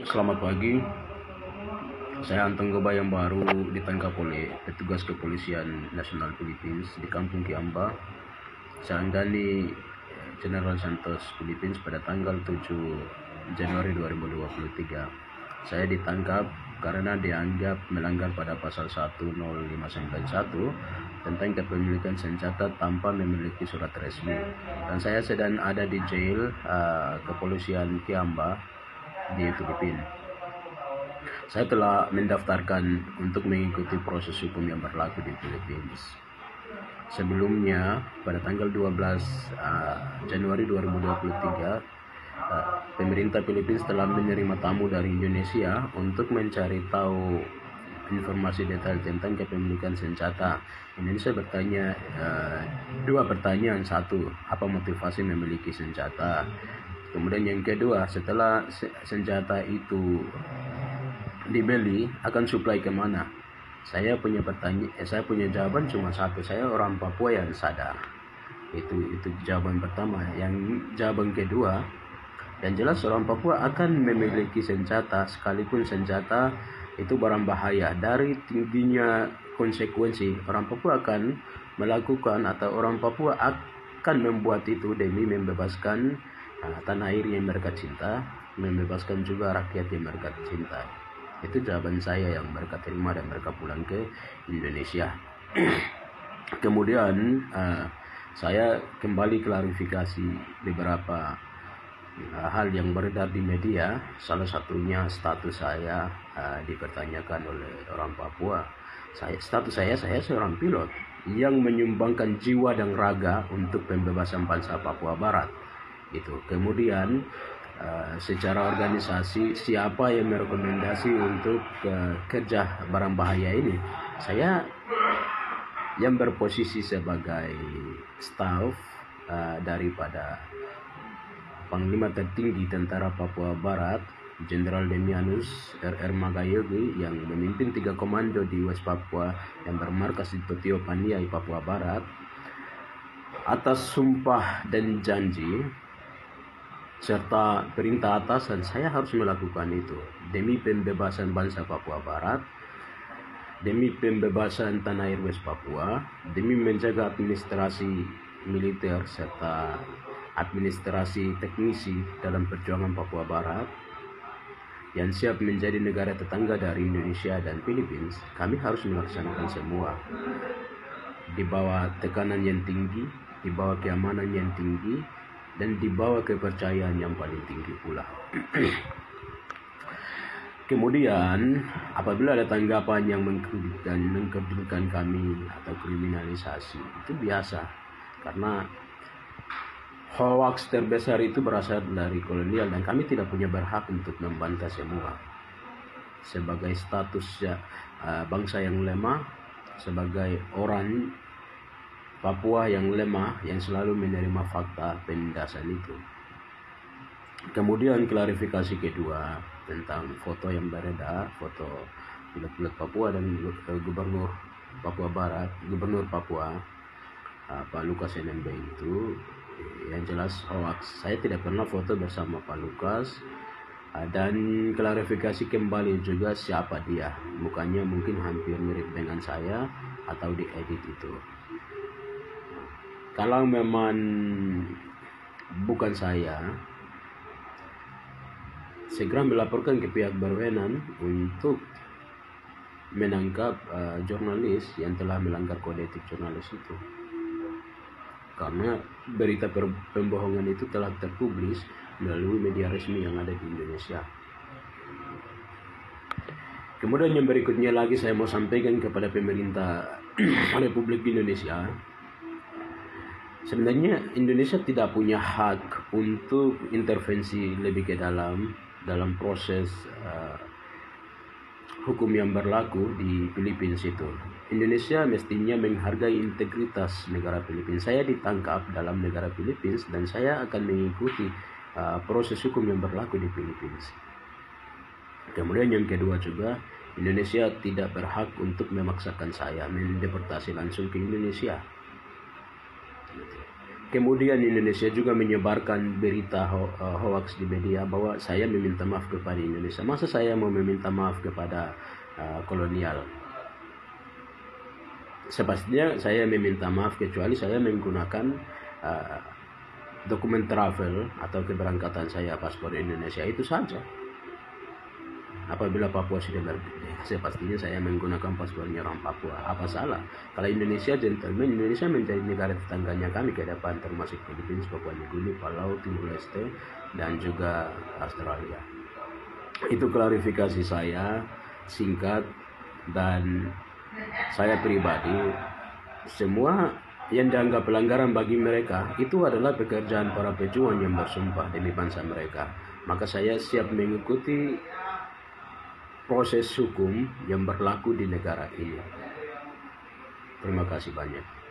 Selamat pagi, saya Anteng Goba yang baru ditangkap oleh petugas kepolisian nasional Philippines di kampung Kiamba, Sarangani, General Santos, Philippines pada tanggal 7 Januari 2023. Saya ditangkap karena dianggap melanggar pada pasal 10591 tentang kepemilikan senjata tanpa memiliki surat resmi, dan saya sedang ada di jail kepolisian Kiamba di Filipina. Saya telah mendaftarkan untuk mengikuti proses hukum yang berlaku di Philippines. Sebelumnya, pada tanggal 12 Januari 2023, pemerintah Philippines telah menerima tamu dari Indonesia untuk mencari tahu informasi detail tentang kepemilikan senjata. Indonesia bertanya dua pertanyaan. Satu, apa motivasi memiliki senjata? Kemudian yang kedua, setelah senjata itu dibeli, akan supply kemana? Saya punya jawaban cuma satu, saya orang Papua yang sadar. Itu jawaban pertama. Yang jawaban kedua, yang jelas orang Papua akan memiliki senjata sekalipun senjata itu barang bahaya. Dari tingginya konsekuensi, orang Papua akan melakukan atau orang Papua akan membuat itu demi membebaskan tanah air yang mereka cinta, membebaskan juga rakyat yang mereka cinta. Itu jawaban saya yang mereka terima dan mereka pulang ke Indonesia. Kemudian saya kembali klarifikasi beberapa hal yang beredar di media. Salah satunya status saya dipertanyakan oleh orang Papua. Status saya seorang pilot yang menyumbangkan jiwa dan raga untuk pembebasan bangsa Papua Barat. Kemudian secara organisasi, siapa yang merekomendasi untuk kerja barang bahaya ini? Saya yang berposisi sebagai staf daripada Panglima tertinggi Tentara Papua Barat, Jenderal Demianus R.R. Magayogi, yang memimpin 3 komando di West Papua yang bermarkas di Totio Paniai, Papua Barat. Atas sumpah dan janji serta perintah atasan, saya harus melakukan itu demi pembebasan bangsa Papua Barat, demi pembebasan tanah air West Papua, demi menjaga administrasi militer serta administrasi teknisi dalam perjuangan Papua Barat yang siap menjadi negara tetangga dari Indonesia dan Philippines. Kami harus melaksanakan semua di bawah tekanan yang tinggi, di bawah keamanan yang tinggi, dan di bawah kepercayaan yang paling tinggi pula. Kemudian apabila ada tanggapan yang mengkerdilkan kami atau kriminalisasi, itu biasa, karena hoax terbesar itu berasal dari kolonial dan kami tidak punya berhak untuk membantah semua. Sebagai status bangsa yang lemah, sebagai orang Papua yang lemah yang selalu menerima fakta penindasan itu. Kemudian klarifikasi kedua tentang foto yang beredar, foto pilot Papua dan Gubernur Papua Barat, Gubernur Papua Pak Lukas NMB itu, yang jelas hoax. Saya tidak pernah foto bersama Pak Lukas, dan klarifikasi kembali juga siapa dia. Mukanya mungkin hampir mirip dengan saya atau diedit itu. Kalau memang bukan saya, segera melaporkan ke pihak berwenang untuk menangkap jurnalis yang telah melanggar kode etik jurnalis itu. Karena berita pembohongan itu telah terpublis melalui media resmi yang ada di Indonesia. Kemudian yang berikutnya lagi saya mau sampaikan kepada pemerintah Republik Indonesia. Sebenarnya Indonesia tidak punya hak untuk intervensi lebih ke dalam proses hukum yang berlaku di Filipina itu. Indonesia mestinya menghargai integritas negara Filipina. Saya ditangkap dalam negara Filipina dan saya akan mengikuti proses hukum yang berlaku di Filipina. Kemudian yang kedua juga, Indonesia tidak berhak untuk memaksakan saya mendeportasi langsung ke Indonesia. Kemudian Indonesia juga menyebarkan berita hoax di media bahwa saya meminta maaf kepada Indonesia. Masa saya mau meminta maaf kepada kolonial? Sepastinya saya meminta maaf kecuali saya menggunakan dokumen travel atau keberangkatan saya paspor Indonesia, itu saja. Apabila Papua sudah merdeka, pastinya saya menggunakan paspornya orang Papua. Apa salah? Kalau Indonesia gentleman, Indonesia menjadi negara tetangganya kami ke depan, termasuk Filipina, Papua Nugini, Palau, Timur Leste, dan juga Australia. Itu klarifikasi saya singkat, dan saya pribadi, semua yang dianggap pelanggaran bagi mereka itu adalah pekerjaan para pejuang yang bersumpah demi bangsa mereka. Maka saya siap mengikuti proses hukum yang berlaku di negara ini. Terima kasih banyak.